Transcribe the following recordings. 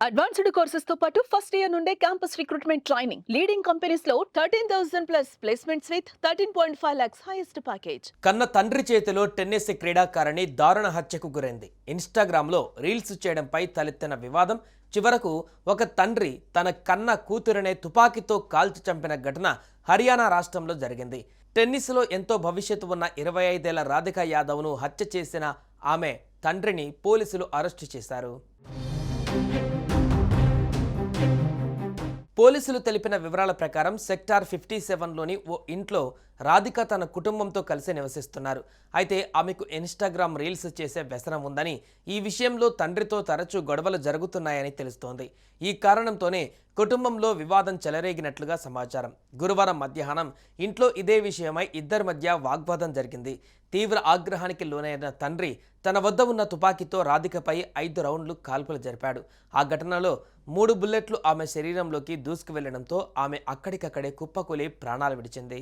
Advanced courses తో పాటు first year నుండే campus recruitment training leading companies లో 13,000 plus placements with 13.5 lakhs highest package. కన్న తండ్రి చేతిలో టెన్నిస్ క్రీడాకారిణి దారుణ హత్యకు గురైంది. ఇన్స్టాగ్రామ్లో రీల్స్ చేయడంపై తలెత్తిన వివాదం చివరకు ఒక తండ్రి తన కన్న కూతురనే తుపాకీతో కాల్చి చంపిన ఘటన హర్యానా రాష్ట్రంలో జరిగింది. టెన్నిస్లో ఎంతో భవిష్యత్తు ఉన్న 25 ఏళ్ల రాధికా యాదవ్ను హత్య చేసిన ఆమె తండ్రిని పోలీసులు అరెస్టు చేశారు. పోలీసులు తెలిపిన వివరాల ప్రకారం సెక్టార్ 57లోని ఓ ఇంట్లో రాధిక తన కుటుంబంతో కలిసి నివసిస్తున్నారు. అయితే ఆమెకు ఇన్స్టాగ్రామ్ రీల్స్ చేసే వ్యసనం ఉందని, ఈ విషయంలో తండ్రితో తరచూ గొడవలు జరుగుతున్నాయని తెలుస్తోంది. ఈ కారణంతోనే కుటుంబంలో వివాదం చెలరేగినట్లుగా సమాచారం. గురువారం మధ్యాహ్నం ఇంట్లో ఇదే విషయమై ఇద్దరి మధ్య వాగ్వాదం జరిగింది. తీవ్ర ఆగ్రహానికి లోనైన తండ్రి తన వద్ద ఉన్న తుపాకీతో రాధికపై 5 రౌండ్లు కాల్పులు జరిపాడు. ఆ ఘటనలో 3 బుల్లెట్లు ఆమె శరీరంలోకి దూసుకు వెళ్లడంతో ఆమె అక్కడికక్కడే కుప్పకూలి ప్రాణాలు విడిచింది.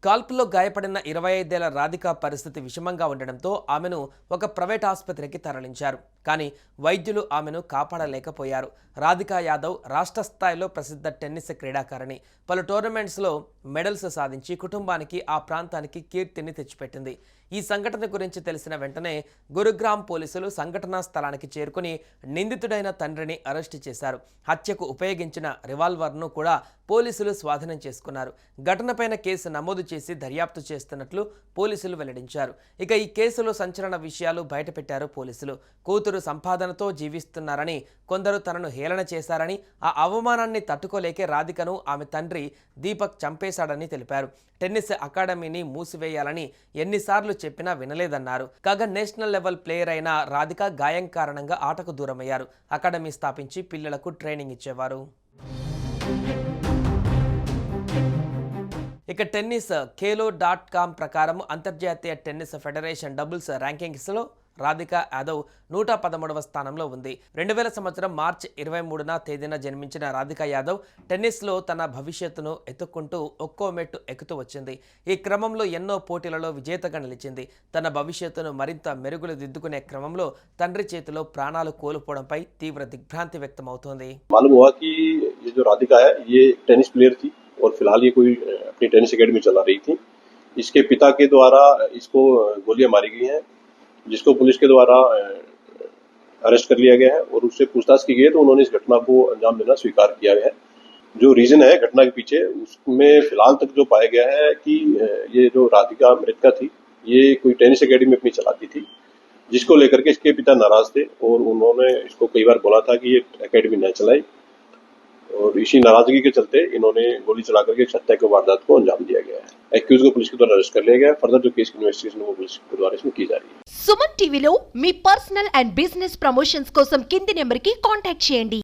కాల్పుల్లో గాయపడిన 25 ఏళ్ల రాధిక పరిస్థితి విషమంగా ఉండడంతో ఆమెను ఒక ప్రైవేట్ ఆసుపత్రికి తరలించారు. కానీ వైద్యులు ఆమెను కాపాడలేకపోయారు. రాధికా యాదవ్ రాష్ట్ర స్థాయిలో ప్రసిద్ధ టెన్నిస్ క్రీడాకారిణి. పలు టోర్నమెంట్స్లో మెడల్స్ సాధించి కుటుంబానికి ఆ ప్రాంతానికి కీర్తిని తెచ్చిపెట్టింది. ఈ సంఘటన గురించి తెలిసిన వెంటనే గురుగ్రామ్ పోలీసులు సంఘటనా స్థలానికి చేరుకుని నిందితుడైన తండ్రిని అరెస్టు చేశారు. హత్యకు ఉపయోగించిన రివాల్వర్ను కూడా పోలీసులు స్వాధీనం చేసుకున్నారు. ఘటనపైన కేసు నమోదు చేసి దర్యాప్తు చేస్తున్నట్లు పోలీసులు వెల్లడించారు. ఇక ఈ కేసులో సంచలన విషయాలు బయటపెట్టారు పోలీసులు. కూతురు సంపాదనతో జీవిస్తున్నారని, కొందరు తనను హేళన చేశారని, ఆ అవమానాన్ని తట్టుకోలేకే రాధికను ఆమె తండ్రి దీపక్ చంపేశాడని తెలిపారు. టెన్నిస్ అకాడమీని మూసివేయాలని ఎన్నిసార్లు చెప్పినా వినలేదన్నారు. కాగా నేషనల్ లెవెల్ ప్లేయర్ అయిన రాధిక గాయం కారణంగా ఆటకు దూరమయ్యారు. అకాడమీ స్థాపించి పిల్లలకు ట్రైనింగ్ ఇచ్చేవారు. ఇక టెన్నిస్ ఖేలో.com ప్రకారం అంతర్జాతీయ టెన్నిస్ ఫెడరేషన్ డబుల్స్ ర్యాంకింగ్స్లో రాధికా యాదవ్ 113వ స్థానంలో ఉంది. 2000 సంవత్సరం మార్చి 23న తేదీన జన్మించిన రాధికా యాదవ్ టెన్నిస్లో తన భవిష్యత్తును ఎత్తుక్కుంటూ ఒక్కో మెట్టు ఎక్కుతూ వచ్చింది. ఈ క్రమంలో ఎన్నో పోటీలలో విజేతగా నిలిచింది. తన భవిష్యత్తును మరింత మెరుగులు దిద్దుకునే క్రమంలో తండ్రి చేతిలో ప్రాణాలు కోల్పోవడంపై తీవ్ర దిగ్భ్రాంతి వ్యక్తమవుతోంది. और फिलहाल ये कोई अपनी टेनिस एकेडमी चला रही थी. इसके पिता के द्वारा इसको गोलियां मारी गई हैं, जिसको पुलिस के द्वारा अरेस्ट कर लिया गया है और उससे पूछताछ की गई है तो उन्होंने इस घटना को अंजाम देना स्वीकार किया है. जो रीजन है घटना के पीछे, उसमें फिलहाल तक जो पाया गया है कि ये जो राधिका मृतका थी, ये कोई टेनिस एकेडमी अपनी चलाती थी, जिसको लेकर के इसके पिता नाराज थे और उन्होंने इसको कई बार बोला था कि ये एकेडमी न चलाए और इसी नाराजगी के चलते इन्होंने गोली चला करके एक हत्या की वारदात को अंजाम दिया गया है. एक्यूज को पुलिस के द्वारा अरेस्ट कर लिया गया है. फर्दर जो केस की इन्वेस्टिगेशन वो पुलिस के द्वारा इसमें की जा रही है. సుమన్ టీవీలో మీ పర్సనల్ అండ్ బిజినెస్ ప్రమోషన్స్ కోసం కింది నెంబర్ కి కాంటాక్ట్ చేయండి.